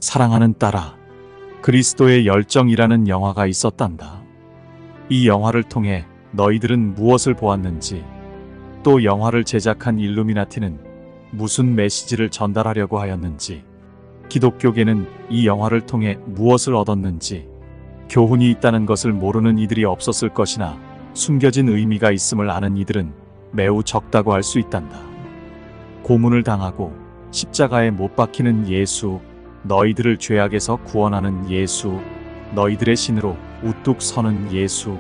사랑하는 딸아, 그리스도의 열정이라는 영화가 있었단다. 이 영화를 통해 너희들은 무엇을 보았는지, 또 영화를 제작한 일루미나티는 무슨 메시지를 전달하려고 하였는지, 기독교계는 이 영화를 통해 무엇을 얻었는지, 교훈이 있다는 것을 모르는 이들이 없었을 것이나 숨겨진 의미가 있음을 아는 이들은 매우 적다고 할 수 있단다. 고문을 당하고 십자가에 못 박히는 예수, 너희들을 죄악에서 구원하는 예수, 너희들의 신으로 우뚝 서는 예수,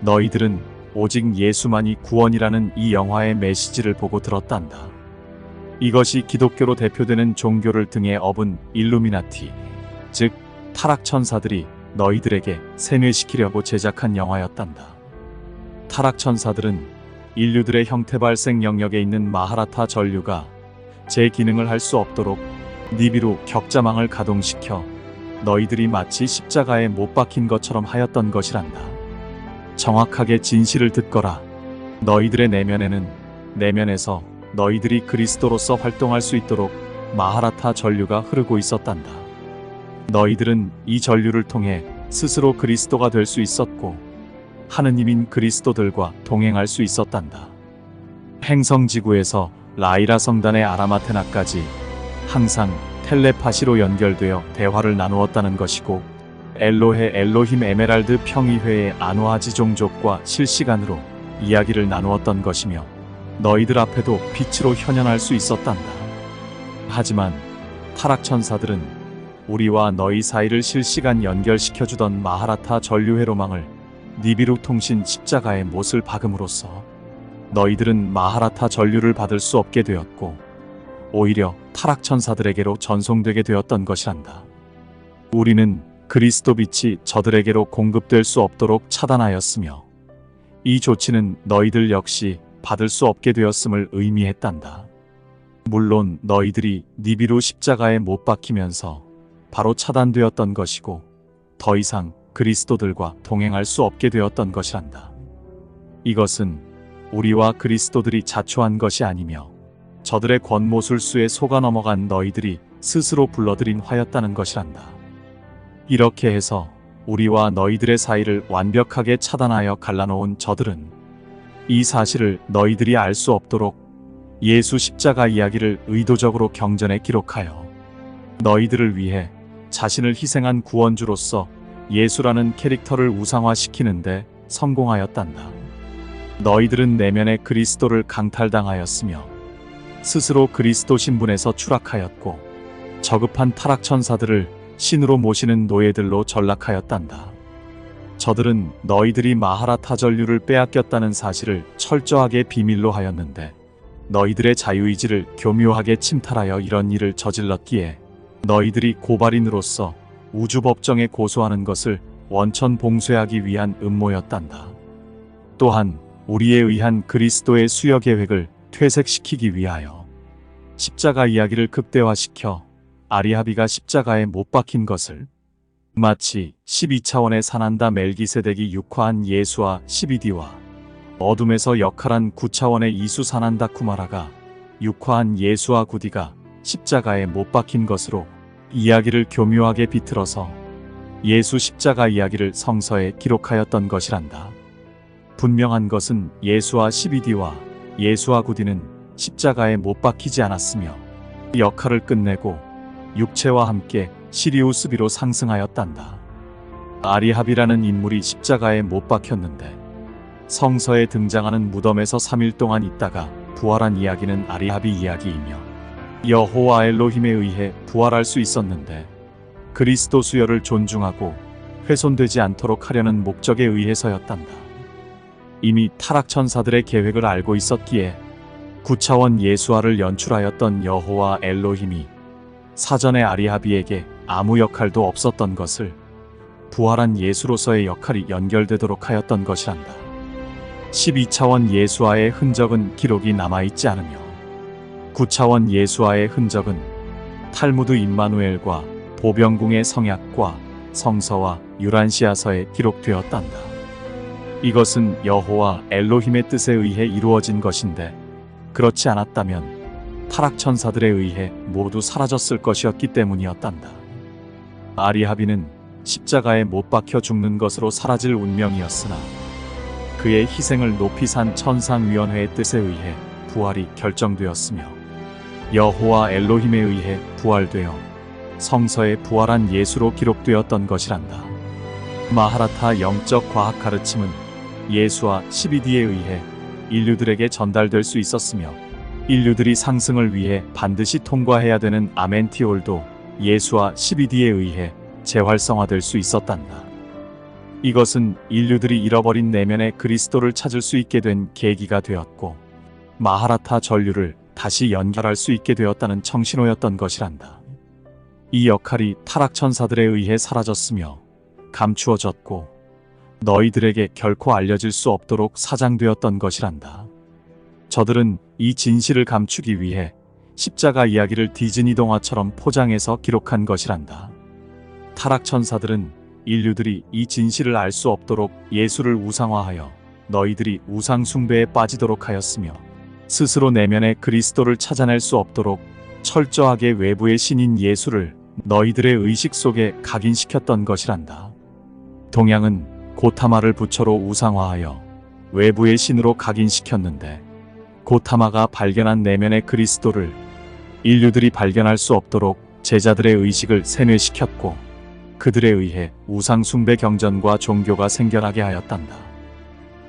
너희들은 오직 예수만이 구원이라는 이 영화의 메시지를 보고 들었단다. 이것이 기독교로 대표되는 종교를 등에 업은 일루미나티, 즉 타락천사들이 너희들에게 세뇌시키려고 제작한 영화였단다. 타락천사들은 인류들의 형태 발생 영역에 있는 마하라타 전류가 제 기능을 할 수 없도록 니비루 격자망을 가동시켜 너희들이 마치 십자가에 못 박힌 것처럼 하였던 것이란다. 정확하게 진실을 듣거라. 너희들의 내면에서 너희들이 그리스도로서 활동할 수 있도록 마하라타 전류가 흐르고 있었단다. 너희들은 이 전류를 통해 스스로 그리스도가 될 수 있었고 하느님인 그리스도들과 동행할 수 있었단다. 행성지구에서 라이라 성단의 아라마테나까지 항상 텔레파시로 연결되어 대화를 나누었다는 것이고, 엘로헤 엘로힘 에메랄드 평의회의 아누아지 종족과 실시간으로 이야기를 나누었던 것이며 너희들 앞에도 빛으로 현현할 수 있었단다. 하지만 타락천사들은 우리와 너희 사이를 실시간 연결시켜주던 마하라타 전류회로망을 니비루 통신 십자가의 못을 박음으로써 너희들은 마하라타 전류를 받을 수 없게 되었고 오히려 타락천사들에게로 전송되게 되었던 것이란다. 우리는 그리스도 빛이 저들에게로 공급될 수 없도록 차단하였으며 이 조치는 너희들 역시 받을 수 없게 되었음을 의미했단다. 물론 너희들이 니비루 십자가에 못 박히면서 바로 차단되었던 것이고 더 이상 그리스도들과 동행할 수 없게 되었던 것이란다. 이것은 우리와 그리스도들이 자초한 것이 아니며 저들의 권모술수에 속아 넘어간 너희들이 스스로 불러들인 화였다는 것이란다. 이렇게 해서 우리와 너희들의 사이를 완벽하게 차단하여 갈라놓은 저들은 이 사실을 너희들이 알 수 없도록 예수 십자가 이야기를 의도적으로 경전에 기록하여 너희들을 위해 자신을 희생한 구원주로서 예수라는 캐릭터를 우상화시키는데 성공하였단다. 너희들은 내면의 그리스도를 강탈당하였으며 스스로 그리스도 신분에서 추락하였고 저급한 타락천사들을 신으로 모시는 노예들로 전락하였단다. 저들은 너희들이 마하라타 전류를 빼앗겼다는 사실을 철저하게 비밀로 하였는데 너희들의 자유의지를 교묘하게 침탈하여 이런 일을 저질렀기에 너희들이 고발인으로서 우주법정에 고소하는 것을 원천 봉쇄하기 위한 음모였단다. 또한 우리에 의한 그리스도의 수여 계획을 퇴색시키기 위하여 십자가 이야기를 극대화시켜 아리하비가 십자가에 못 박힌 것을 마치 12차원의 사난다 멜기세덱이 육화한 예수와 12D와 어둠에서 역할한 9차원의 이수 사난다 쿠마라가 육화한 예수와 9D가 십자가에 못 박힌 것으로 이야기를 교묘하게 비틀어서 예수 십자가 이야기를 성서에 기록하였던 것이란다. 분명한 것은 예수와 12D와 예수와 9D는 십자가에 못 박히지 않았으며 역할을 끝내고 육체와 함께 시리우스비로 상승하였단다. 아리합이라는 인물이 십자가에 못 박혔는데 성서에 등장하는 무덤에서 3일 동안 있다가 부활한 이야기는 아리합이 이야기이며 여호와 엘로힘에 의해 부활할 수 있었는데 그리스도 수여를 존중하고 훼손되지 않도록 하려는 목적에 의해서였단다. 이미 타락천사들의 계획을 알고 있었기에 9차원 예수화를 연출하였던 여호와 엘로힘이 사전에 아리하비에게 아무 역할도 없었던 것을 부활한 예수로서의 역할이 연결되도록 하였던 것이란다. 12차원 예수화의 흔적은 기록이 남아있지 않으며 9차원 예수화의 흔적은 탈무드 임마누엘과 보병궁의 성약과 성서와 유란시아서에 기록되었단다. 이것은 여호와 엘로힘의 뜻에 의해 이루어진 것인데 그렇지 않았다면 타락천사들에 의해 모두 사라졌을 것이었기 때문이었단다. 아리하비는 십자가에 못 박혀 죽는 것으로 사라질 운명이었으나 그의 희생을 높이 산 천상위원회의 뜻에 의해 부활이 결정되었으며 여호와 엘로힘에 의해 부활되어 성서에 부활한 예수로 기록되었던 것이란다. 마하라타 영적 과학 가르침은 예수와 12D에 의해 인류들에게 전달될 수 있었으며 인류들이 상승을 위해 반드시 통과해야 되는 아멘티올도 예수와 12D에 의해 재활성화될 수 있었단다. 이것은 인류들이 잃어버린 내면의 그리스도를 찾을 수 있게 된 계기가 되었고 마하라타 전류를 다시 연결할 수 있게 되었다는 청신호였던 것이란다. 이 역할이 타락천사들에 의해 사라졌으며 감추어졌고 너희들에게 결코 알려질 수 없도록 사장되었던 것이란다. 저들은 이 진실을 감추기 위해 십자가 이야기를 디즈니 동화처럼 포장해서 기록한 것이란다. 타락천사들은 인류들이 이 진실을 알 수 없도록 예수를 우상화하여 너희들이 우상 숭배에 빠지도록 하였으며 스스로 내면의 그리스도를 찾아낼 수 없도록 철저하게 외부의 신인 예수를 너희들의 의식 속에 각인시켰던 것이란다. 동양은 고타마를 부처로 우상화하여 외부의 신으로 각인시켰는데 고타마가 발견한 내면의 그리스도를 인류들이 발견할 수 없도록 제자들의 의식을 세뇌시켰고 그들에 의해 우상 숭배 경전과 종교가 생겨나게 하였단다.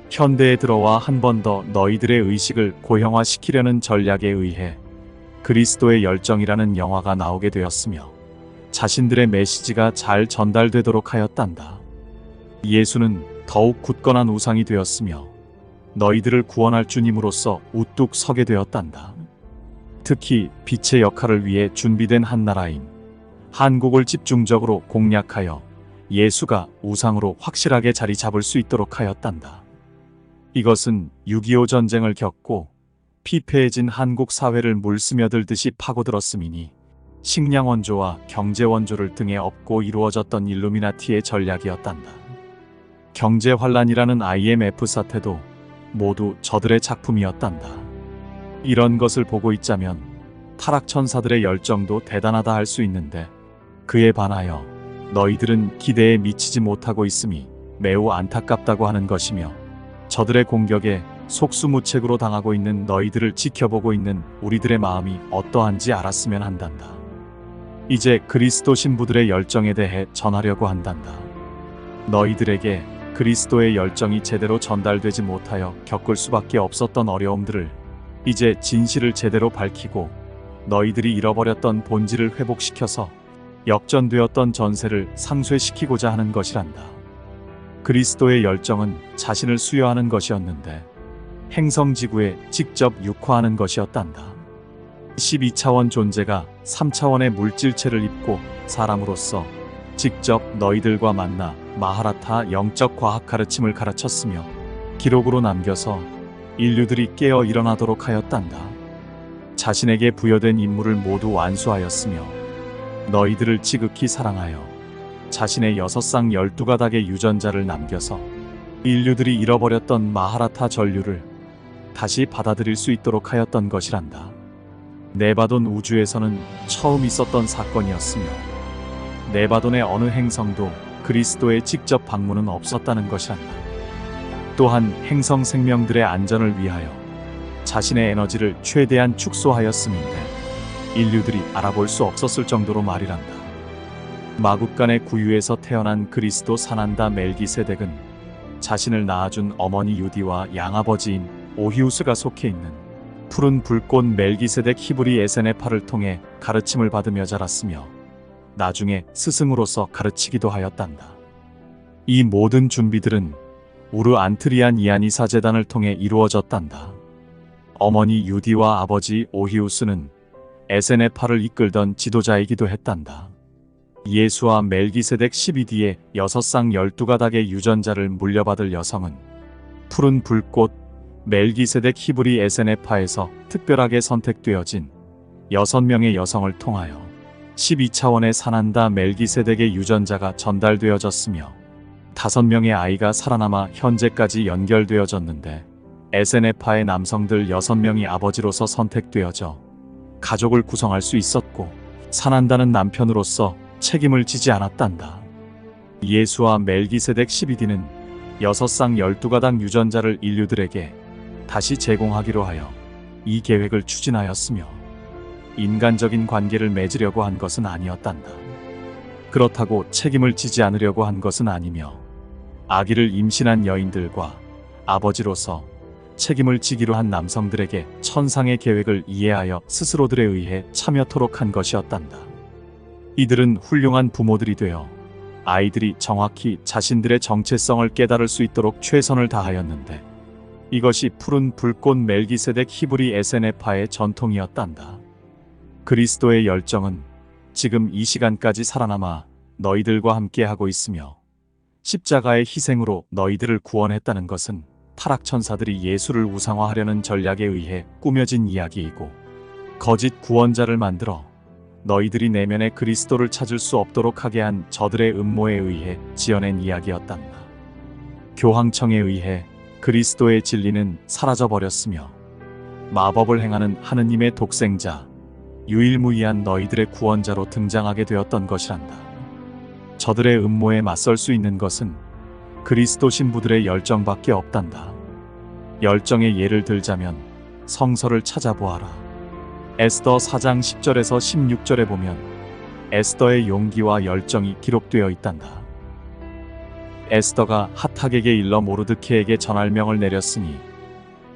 현대에 들어와 한 번 더 너희들의 의식을 고형화시키려는 전략에 의해 그리스도의 열정이라는 영화가 나오게 되었으며 자신들의 메시지가 잘 전달되도록 하였단다. 예수는 더욱 굳건한 우상이 되었으며 너희들을 구원할 주님으로서 우뚝 서게 되었단다. 특히 빛의 역할을 위해 준비된 한 나라인 한국을 집중적으로 공략하여 예수가 우상으로 확실하게 자리 잡을 수 있도록 하였단다. 이것은 6.25 전쟁을 겪고 피폐해진 한국 사회를 물스며들듯이 파고들었음이니 식량 원조와 경제 원조를 등에 업고 이루어졌던 일루미나티의 전략이었단다. 경제 환란이라는 IMF 사태도 모두 저들의 작품이었단다. 이런 것을 보고 있자면 타락천사들의 열정도 대단하다 할 수 있는데 그에 반하여 너희들은 기대에 미치지 못하고 있음이 매우 안타깝다고 하는 것이며 저들의 공격에 속수무책으로 당하고 있는 너희들을 지켜보고 있는 우리들의 마음이 어떠한지 알았으면 한단다. 이제 그리스도 신부들의 열정에 대해 전하려고 한단다. 너희들에게 그리스도의 열정이 제대로 전달되지 못하여 겪을 수밖에 없었던 어려움들을 이제 진실을 제대로 밝히고 너희들이 잃어버렸던 본질을 회복시켜서 역전되었던 전세를 상쇄시키고자 하는 것이란다. 그리스도의 열정은 자신을 수여하는 것이었는데 행성지구에 직접 육화하는 것이었단다. 12차원 존재가 3차원의 물질체를 입고 사람으로서 직접 너희들과 만나 마하라타 영적 과학 가르침을 가르쳤으며 기록으로 남겨서 인류들이 깨어 일어나도록 하였단다. 자신에게 부여된 임무를 모두 완수하였으며 너희들을 지극히 사랑하여 자신의 6쌍 12가닥의 유전자를 남겨서 인류들이 잃어버렸던 마하라타 전류를 다시 받아들일 수 있도록 하였던 것이란다. 네바돈 우주에서는 처음 있었던 사건이었으며 네바돈의 어느 행성도 그리스도의 직접 방문은 없었다는 것이란다. 또한 행성 생명들의 안전을 위하여 자신의 에너지를 최대한 축소하였음인데 인류들이 알아볼 수 없었을 정도로 말이란다. 마국간의 구유에서 태어난 그리스도 사난다 멜기세덱은 자신을 낳아준 어머니 유디와 양아버지인 오히우스가 속해 있는 푸른 불꽃 멜기세덱 히브리 에세네파를 통해 가르침을 받으며 자랐으며 나중에 스승으로서 가르치기도 하였단다. 이 모든 준비들은 우르 안트리안 이아니사 재단을 통해 이루어졌단다. 어머니 유디와 아버지 오히우스는 에세네파를 이끌던 지도자이기도 했단다. 예수와 멜기세덱 12D의 6쌍 12가닥의 유전자를 물려받을 여성은 푸른 불꽃 멜기세덱 히브리 에세네파에서 특별하게 선택되어진 6명의 여성을 통하여 12차원의 사난다 멜기세덱의 유전자가 전달되어졌으며 5명의 아이가 살아남아 현재까지 연결되어졌는데 에세네파의 남성들 6명이 아버지로서 선택되어져 가족을 구성할 수 있었고 사난다는 남편으로서 책임을 지지 않았단다. 예수와 멜기세덱 12디는 6상 12가닥 유전자를 인류들에게 다시 제공하기로 하여 이 계획을 추진하였으며 인간적인 관계를 맺으려고 한 것은 아니었단다. 그렇다고 책임을 지지 않으려고 한 것은 아니며 아기를 임신한 여인들과 아버지로서 책임을 지기로 한 남성들에게 천상의 계획을 이해하여 스스로들에 의해 참여토록 한 것이었단다. 이들은 훌륭한 부모들이 되어 아이들이 정확히 자신들의 정체성을 깨달을 수 있도록 최선을 다하였는데 이것이 푸른 불꽃 멜기세덱 히브리 에세네파의 전통이었단다. 그리스도의 열정은 지금 이 시간까지 살아남아 너희들과 함께 하고 있으며 십자가의 희생으로 너희들을 구원했다는 것은 타락천사들이 예수를 우상화하려는 전략에 의해 꾸며진 이야기이고 거짓 구원자를 만들어 너희들이 내면의 그리스도를 찾을 수 없도록 하게 한 저들의 음모에 의해 지어낸 이야기였단다. 교황청에 의해 그리스도의 진리는 사라져버렸으며 마법을 행하는 하느님의 독생자, 유일무이한 너희들의 구원자로 등장하게 되었던 것이란다. 저들의 음모에 맞설 수 있는 것은 그리스도 신부들의 열정밖에 없단다. 열정의 예를 들자면 성서를 찾아보아라. 에스더 4장 10절에서 16절에 보면 에스더의 용기와 열정이 기록되어 있단다. 에스더가 하탁에게 일러 모르드케에게 전할명을 내렸으니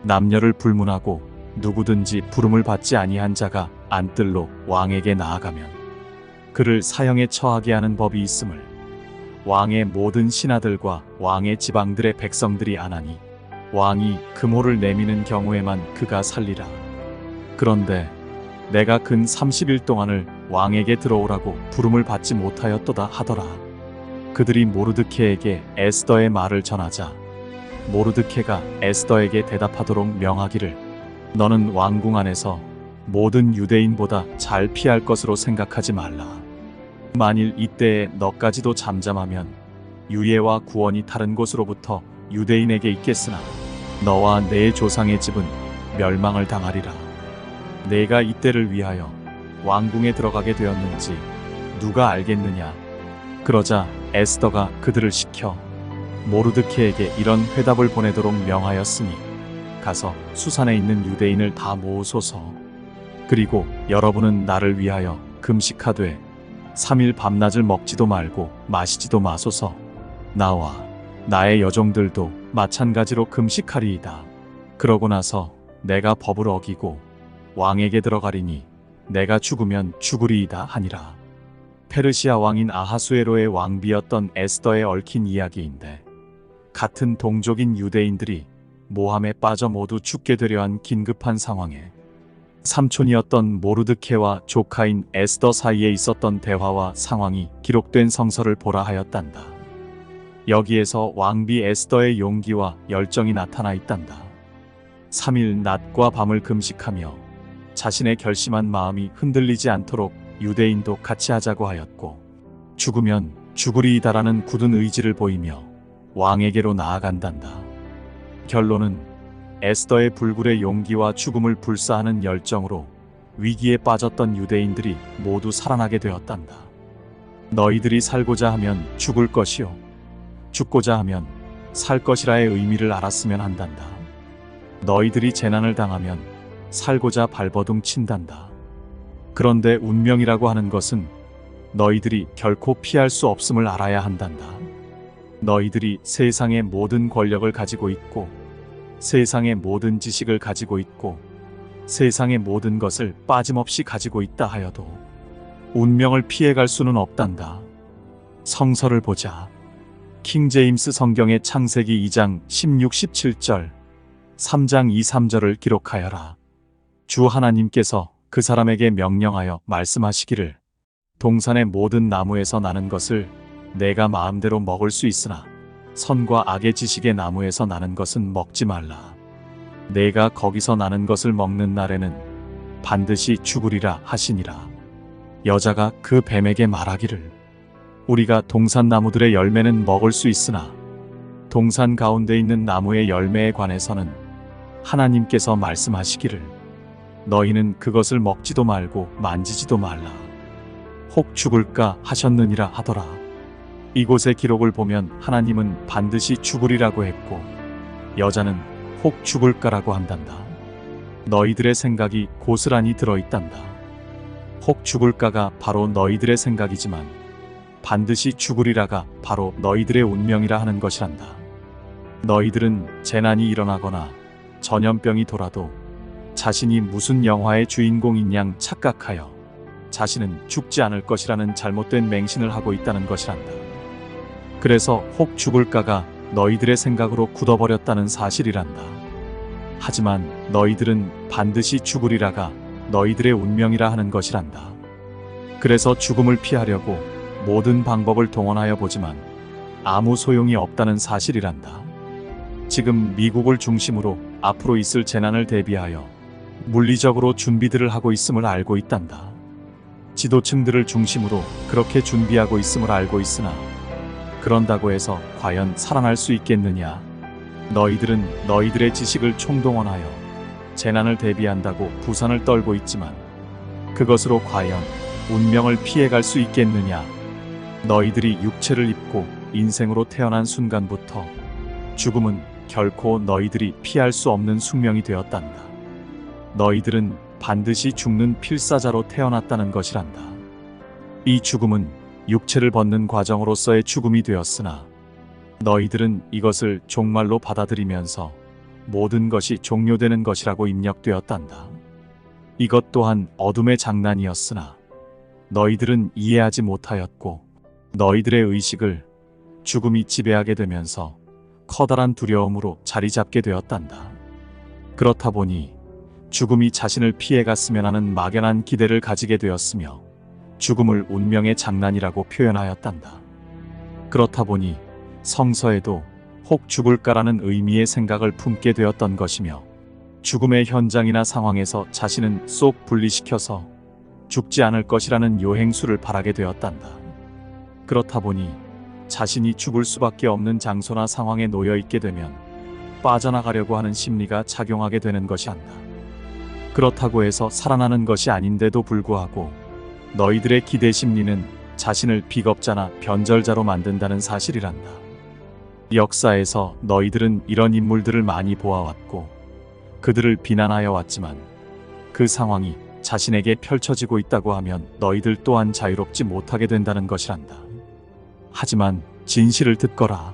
남녀를 불문하고 누구든지 부름을 받지 아니한 자가 안뜰로 왕에게 나아가면 그를 사형에 처하게 하는 법이 있음을 왕의 모든 신하들과 왕의 지방들의 백성들이 아나니 왕이 금호를 내미는 경우에만 그가 살리라. 그런데 내가 근 30일 동안을 왕에게 들어오라고 부름을 받지 못하였도다 하더라. 그들이 모르드케에게 에스더의 말을 전하자 모르드케가 에스더에게 대답하도록 명하기를 너는 왕궁 안에서 모든 유대인보다 잘 피할 것으로 생각하지 말라. 만일 이때에 너까지도 잠잠하면 유예와 구원이 다른 곳으로부터 유대인에게 있겠으나 너와 내 조상의 집은 멸망을 당하리라. 내가 이때를 위하여 왕궁에 들어가게 되었는지 누가 알겠느냐. 그러자 에스더가 그들을 시켜 모르드케에게 이런 회답을 보내도록 명하였으니 가서 수산에 있는 유대인을 다 모으소서. 그리고 여러분은 나를 위하여 금식하되 3일 밤낮을 먹지도 말고 마시지도 마소서. 나와 나의 여종들도 마찬가지로 금식하리이다. 그러고 나서 내가 법을 어기고 왕에게 들어가리니 내가 죽으면 죽으리이다 하니라. 페르시아 왕인 아하수에로의 왕비였던 에스더에 얽힌 이야기인데 같은 동족인 유대인들이 모함에 빠져 모두 죽게 되려 한 긴급한 상황에 삼촌이었던 모르드케와 조카인 에스더 사이에 있었던 대화와 상황이 기록된 성서를 보라 하였단다. 여기에서 왕비 에스더의 용기와 열정이 나타나 있단다. 3일 낮과 밤을 금식하며 자신의 결심한 마음이 흔들리지 않도록 유대인도 같이 하자고 하였고 죽으면 죽으리이다라는 굳은 의지를 보이며 왕에게로 나아간단다. 결론은 에스더의 불굴의 용기와 죽음을 불사하는 열정으로 위기에 빠졌던 유대인들이 모두 살아나게 되었단다. 너희들이 살고자 하면 죽을 것이요 죽고자 하면 살 것이라의 의미를 알았으면 한단다. 너희들이 재난을 당하면 살고자 발버둥 친단다. 그런데 운명이라고 하는 것은 너희들이 결코 피할 수 없음을 알아야 한단다. 너희들이 세상의 모든 권력을 가지고 있고 세상의 모든 지식을 가지고 있고 세상의 모든 것을 빠짐없이 가지고 있다 하여도 운명을 피해갈 수는 없단다. 성서를 보자. 킹제임스 성경의 창세기 2장 16, 17절, 3장 2, 3절을 기록하여라. 주 하나님께서 그 사람에게 명령하여 말씀하시기를 동산의 모든 나무에서 나는 것을 내가 마음대로 먹을 수 있으나 선과 악의 지식의 나무에서 나는 것은 먹지 말라. 내가 거기서 나는 것을 먹는 날에는 반드시 죽으리라 하시니라. 여자가 그 뱀에게 말하기를 우리가 동산 나무들의 열매는 먹을 수 있으나 동산 가운데 있는 나무의 열매에 관해서는 하나님께서 말씀하시기를 너희는 그것을 먹지도 말고 만지지도 말라. 혹 죽을까 하셨느니라 하더라. 이곳의 기록을 보면 하나님은 반드시 죽으리라고 했고 여자는 혹 죽을까라고 한단다. 너희들의 생각이 고스란히 들어있단다. 혹 죽을까가 바로 너희들의 생각이지만 반드시 죽으리라가 바로 너희들의 운명이라 하는 것이란다. 너희들은 재난이 일어나거나 전염병이 돌아도 자신이 무슨 영화의 주인공인 양 착각하여 자신은 죽지 않을 것이라는 잘못된 맹신을 하고 있다는 것이란다. 그래서 혹 죽을까가 너희들의 생각으로 굳어버렸다는 사실이란다. 하지만 너희들은 반드시 죽으리라가 너희들의 운명이라 하는 것이란다. 그래서 죽음을 피하려고 모든 방법을 동원하여 보지만 아무 소용이 없다는 사실이란다. 지금 미국을 중심으로 앞으로 있을 재난을 대비하여 물리적으로 준비들을 하고 있음을 알고 있단다. 지도층들을 중심으로 그렇게 준비하고 있음을 알고 있으나 그런다고 해서 과연 살아날 수 있겠느냐? 너희들은 너희들의 지식을 총동원하여 재난을 대비한다고 부산을 떨고 있지만 그것으로 과연 운명을 피해갈 수 있겠느냐? 너희들이 육체를 입고 인생으로 태어난 순간부터 죽음은 결코 너희들이 피할 수 없는 숙명이 되었단다. 너희들은 반드시 죽는 필사자로 태어났다는 것이란다. 이 죽음은 육체를 벗는 과정으로서의 죽음이 되었으나 너희들은 이것을 종말로 받아들이면서 모든 것이 종료되는 것이라고 입력되었단다. 이것 또한 어둠의 장난이었으나 너희들은 이해하지 못하였고 너희들의 의식을 죽음이 지배하게 되면서 커다란 두려움으로 자리 잡게 되었단다. 그렇다 보니 죽음이 자신을 피해갔으면 하는 막연한 기대를 가지게 되었으며 죽음을 운명의 장난이라고 표현하였단다. 그렇다 보니 성서에도 혹 죽을까라는 의미의 생각을 품게 되었던 것이며 죽음의 현장이나 상황에서 자신은 쏙 분리시켜서 죽지 않을 것이라는 요행수를 바라게 되었단다. 그렇다 보니 자신이 죽을 수밖에 없는 장소나 상황에 놓여 있게 되면 빠져나가려고 하는 심리가 작용하게 되는 것이란다. 그렇다고 해서 살아나는 것이 아닌데도 불구하고 너희들의 기대 심리는 자신을 비겁자나 변절자로 만든다는 사실이란다. 역사에서 너희들은 이런 인물들을 많이 보아왔고 그들을 비난하여 왔지만 그 상황이 자신에게 펼쳐지고 있다고 하면 너희들 또한 자유롭지 못하게 된다는 것이란다. 하지만 진실을 듣거라.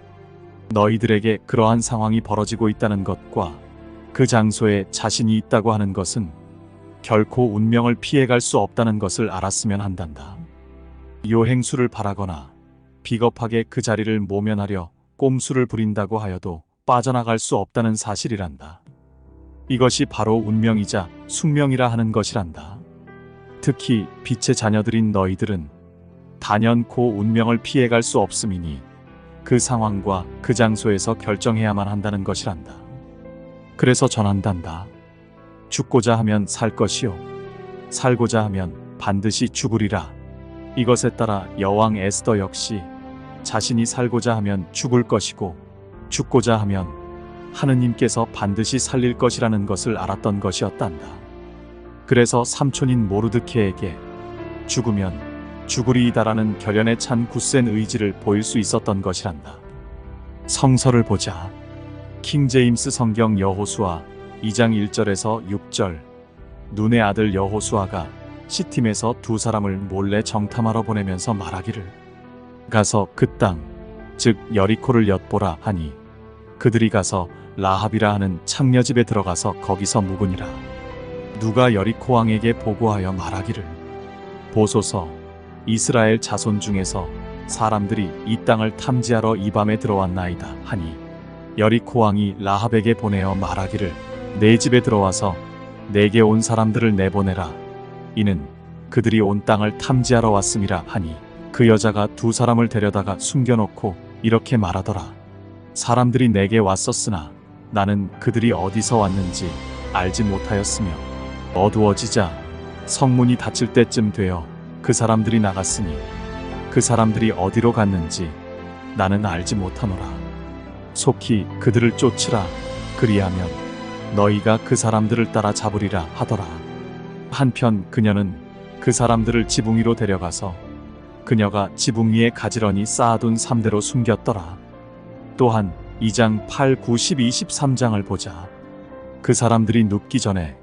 너희들에게 그러한 상황이 벌어지고 있다는 것과 그 장소에 자신이 있다고 하는 것은 결코 운명을 피해갈 수 없다는 것을 알았으면 한단다. 요행수를 바라거나 비겁하게 그 자리를 모면하려 꼼수를 부린다고 하여도 빠져나갈 수 없다는 사실이란다. 이것이 바로 운명이자 숙명이라 하는 것이란다. 특히 빛의 자녀들인 너희들은 단연코 운명을 피해갈 수 없음이니 그 상황과 그 장소에서 결정해야만 한다는 것이란다. 그래서 전한단다. 죽고자 하면 살 것이요 살고자 하면 반드시 죽으리라. 이것에 따라 여왕 에스더 역시 자신이 살고자 하면 죽을 것이고 죽고자 하면 하느님께서 반드시 살릴 것이라는 것을 알았던 것이었단다. 그래서 삼촌인 모르드케에게 죽으면 죽으리이다라는 결연에 찬 굳센 의지를 보일 수 있었던 것이란다. 성서를 보자. 킹제임스 성경 여호수아 2장 1절에서 6절. 눈의 아들 여호수아가 시팀에서 두 사람을 몰래 정탐하러 보내면서 말하기를 가서 그 땅, 즉 여리코를 엿보라 하니 그들이 가서 라합이라 하는 창녀집에 들어가서 거기서 묵으니라. 누가 여리코 왕에게 보고하여 말하기를 보소서 이스라엘 자손 중에서 사람들이 이 땅을 탐지하러 이 밤에 들어왔나이다 하니 여리코 왕이 라합에게 보내어 말하기를 내 집에 들어와서 내게 온 사람들을 내보내라. 이는 그들이 온 땅을 탐지하러 왔음이라 하니 그 여자가 두 사람을 데려다가 숨겨놓고 이렇게 말하더라. 사람들이 내게 왔었으나 나는 그들이 어디서 왔는지 알지 못하였으며 어두워지자 성문이 닫힐 때쯤 되어 그 사람들이 나갔으니 그 사람들이 어디로 갔는지 나는 알지 못하노라. 속히 그들을 쫓으라. 그리하면 너희가 그 사람들을 따라 잡으리라 하더라. 한편 그녀는 그 사람들을 지붕 위로 데려가서 그녀가 지붕 위에 가지런히 쌓아둔 3대로 숨겼더라. 또한 2장 8, 9, 12, 13장을 보자. 그 사람들이 눕기 전에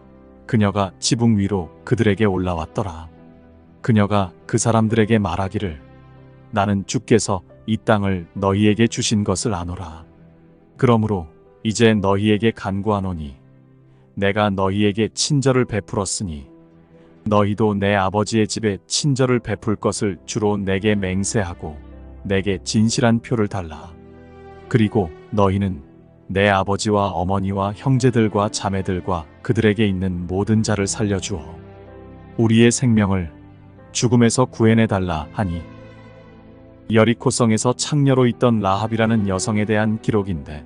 그녀가 지붕 위로 그들에게 올라왔더라. 그녀가 그 사람들에게 말하기를 나는 주께서 이 땅을 너희에게 주신 것을 아노라. 그러므로 이제 너희에게 간구하노니 내가 너희에게 친절을 베풀었으니 너희도 내 아버지의 집에 친절을 베풀 것을 주로 내게 맹세하고 내게 진실한 표를 달라. 그리고 너희는 내 아버지와 어머니와 형제들과 자매들과 그들에게 있는 모든 자를 살려주어 우리의 생명을 죽음에서 구해내 달라 하니 여리코성에서 창녀로 있던 라합이라는 여성에 대한 기록인데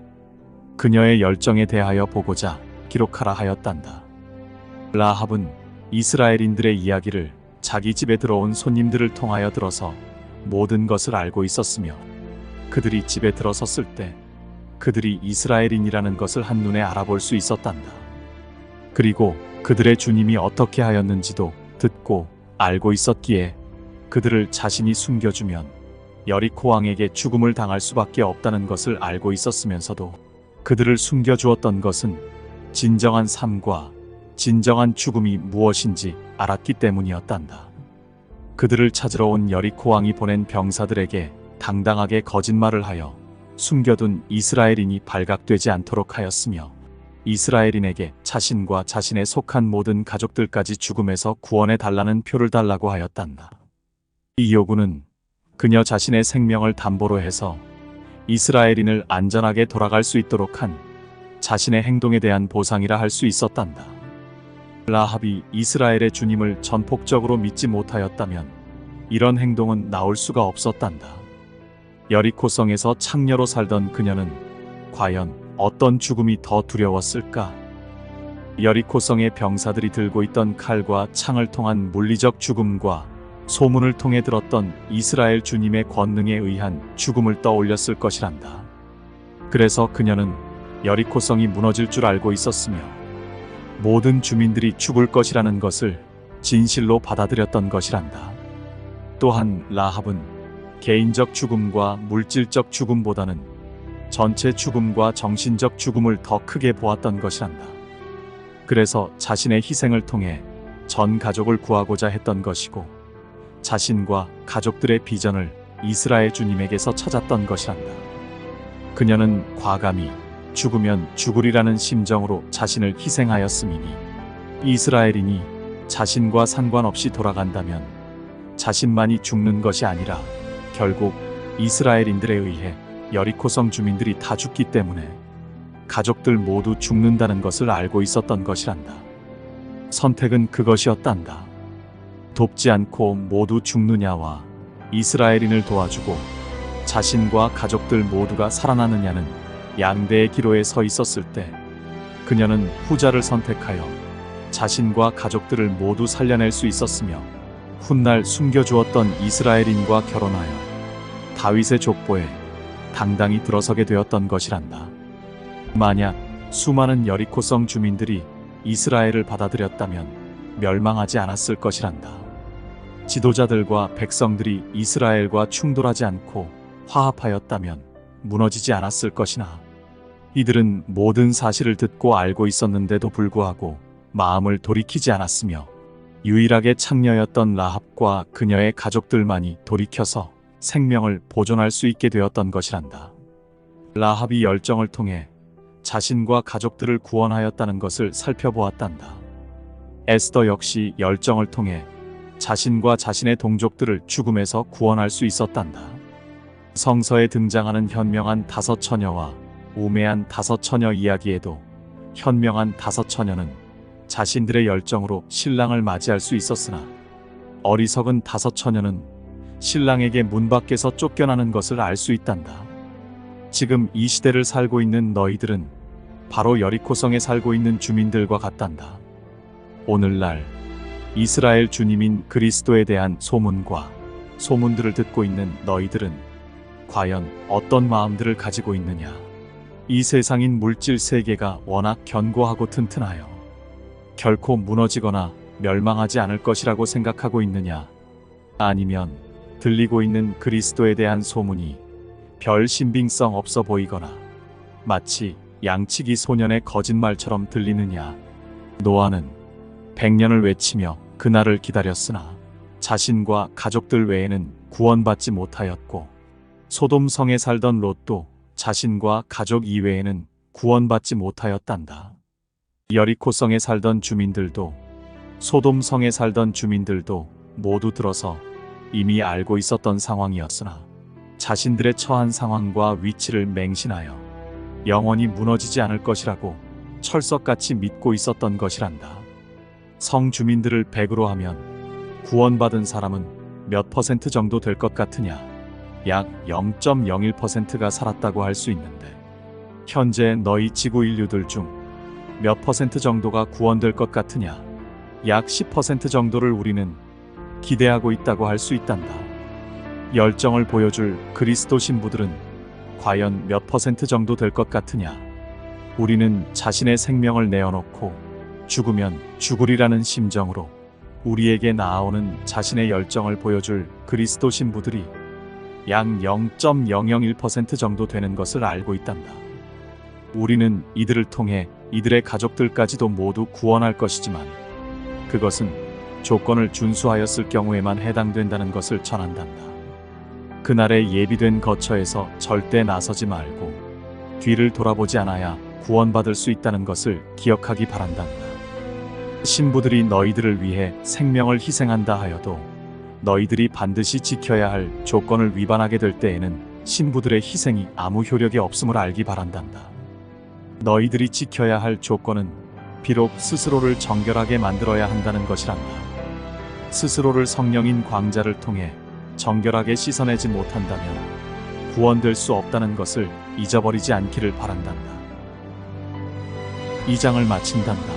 그녀의 열정에 대하여 보고자 기록하라 하였단다. 라합은 이스라엘인들의 이야기를 자기 집에 들어온 손님들을 통하여 들어서 모든 것을 알고 있었으며 그들이 집에 들어섰을 때 그들이 이스라엘인이라는 것을 한눈에 알아볼 수 있었단다. 그리고 그들의 주님이 어떻게 하였는지도 듣고 알고 있었기에 그들을 자신이 숨겨주면 여리코 왕에게 죽음을 당할 수밖에 없다는 것을 알고 있었으면서도 그들을 숨겨주었던 것은 진정한 삶과 진정한 죽음이 무엇인지 알았기 때문이었단다. 그들을 찾으러 온 여리코 왕이 보낸 병사들에게 당당하게 거짓말을 하여 숨겨둔 이스라엘인이 발각되지 않도록 하였으며 이스라엘인에게 자신과 자신에 속한 모든 가족들까지 죽음에서 구원해 달라는 표를 달라고 하였단다. 이 요구는 그녀 자신의 생명을 담보로 해서 이스라엘인을 안전하게 돌아갈 수 있도록 한 자신의 행동에 대한 보상이라 할 수 있었단다. 라합이 이스라엘의 주님을 전폭적으로 믿지 못하였다면 이런 행동은 나올 수가 없었단다. 여리코성에서 창녀로 살던 그녀는 과연 어떤 죽음이 더 두려웠을까? 여리코성의 병사들이 들고 있던 칼과 창을 통한 물리적 죽음과 소문을 통해 들었던 이스라엘 주님의 권능에 의한 죽음을 떠올렸을 것이란다. 그래서 그녀는 여리코성이 무너질 줄 알고 있었으며 모든 주민들이 죽을 것이라는 것을 진실로 받아들였던 것이란다. 또한 라합은 개인적 죽음과 물질적 죽음보다는 전체 죽음과 정신적 죽음을 더 크게 보았던 것이란다. 그래서 자신의 희생을 통해 전 가족을 구하고자 했던 것이고 자신과 가족들의 비전을 이스라엘 주님에게서 찾았던 것이란다. 그녀는 과감히 죽으면 죽으리라는 심정으로 자신을 희생하였음이니 이스라엘인이 자신과 상관없이 돌아간다면 자신만이 죽는 것이 아니라 결국 이스라엘인들에 의해 여리코성 주민들이 다 죽기 때문에 가족들 모두 죽는다는 것을 알고 있었던 것이란다. 선택은 그것이었단다. 돕지 않고 모두 죽느냐와 이스라엘인을 도와주고 자신과 가족들 모두가 살아나느냐는 양대의 기로에 서 있었을 때 그녀는 후자를 선택하여 자신과 가족들을 모두 살려낼 수 있었으며 훗날 숨겨주었던 이스라엘인과 결혼하여 다윗의 족보에 당당히 들어서게 되었던 것이란다. 만약 수많은 여리코성 주민들이 이스라엘을 받아들였다면 멸망하지 않았을 것이란다. 지도자들과 백성들이 이스라엘과 충돌하지 않고 화합하였다면 무너지지 않았을 것이나 이들은 모든 사실을 듣고 알고 있었는데도 불구하고 마음을 돌이키지 않았으며 유일하게 창녀였던 라합과 그녀의 가족들만이 돌이켜서 생명을 보존할 수 있게 되었던 것이란다. 라합이 열정을 통해 자신과 가족들을 구원하였다는 것을 살펴보았단다. 에스더 역시 열정을 통해 자신과 자신의 동족들을 죽음에서 구원할 수 있었단다. 성서에 등장하는 현명한 5 처녀와 우매한 5 처녀 이야기에도 현명한 5 처녀는 자신들의 열정으로 신랑을 맞이할 수 있었으나 어리석은 5 처녀는 신랑에게 문 밖에서 쫓겨나는 것을 알 수 있단다. 지금 이 시대를 살고 있는 너희들은 바로 여리코성에 살고 있는 주민들과 같단다. 오늘날 이스라엘 주님인 그리스도에 대한 소문과 소문들을 듣고 있는 너희들은 과연 어떤 마음들을 가지고 있느냐? 이 세상인 물질 세계가 워낙 견고하고 튼튼하여 결코 무너지거나 멸망하지 않을 것이라고 생각하고 있느냐? 아니면 들리고 있는 그리스도에 대한 소문이 별 신빙성 없어 보이거나 마치 양치기 소년의 거짓말처럼 들리느냐. 노아는 100년을 외치며 그날을 기다렸으나 자신과 가족들 외에는 구원받지 못하였고, 소돔 성에 살던 롯도 자신과 가족 이외에는 구원받지 못하였단다. 여리코 성에 살던 주민들도 소돔 성에 살던 주민들도 모두 들어서 이미 알고 있었던 상황이었으나 자신들의 처한 상황과 위치를 맹신하여 영원히 무너지지 않을 것이라고 철석같이 믿고 있었던 것이란다. 성 주민들을 100으로 하면 구원받은 사람은 몇 퍼센트 정도 될 것 같으냐? 약 0.01%가 살았다고 할 수 있는데, 현재 너희 지구 인류들 중 몇 퍼센트 정도가 구원될 것 같으냐? 약 10% 정도를 우리는 기대하고 있다고 할 수 있단다. 열정을 보여줄 그리스도 신부들은 과연 몇 퍼센트 정도 될 것 같으냐? 우리는 자신의 생명을 내어놓고 죽으면 죽으리라는 심정으로 우리에게 나아오는 자신의 열정을 보여줄 그리스도 신부들이 약 0.001% 정도 되는 것을 알고 있단다. 우리는 이들을 통해 이들의 가족들까지도 모두 구원할 것이지만 그것은 조건을 준수하였을 경우에만 해당된다는 것을 전한단다. 그날의 예비된 거처에서 절대 나서지 말고 뒤를 돌아보지 않아야 구원받을 수 있다는 것을 기억하기 바란단다. 신부들이 너희들을 위해 생명을 희생한다 하여도 너희들이 반드시 지켜야 할 조건을 위반하게 될 때에는 신부들의 희생이 아무 효력이 없음을 알기 바란단다. 너희들이 지켜야 할 조건은 비록 스스로를 정결하게 만들어야 한다는 것이란다. 스스로를 성령인 광자를 통해 정결하게 씻어내지 못한다면 구원될 수 없다는 것을 잊어버리지 않기를 바란단다. 2장을 마친단다.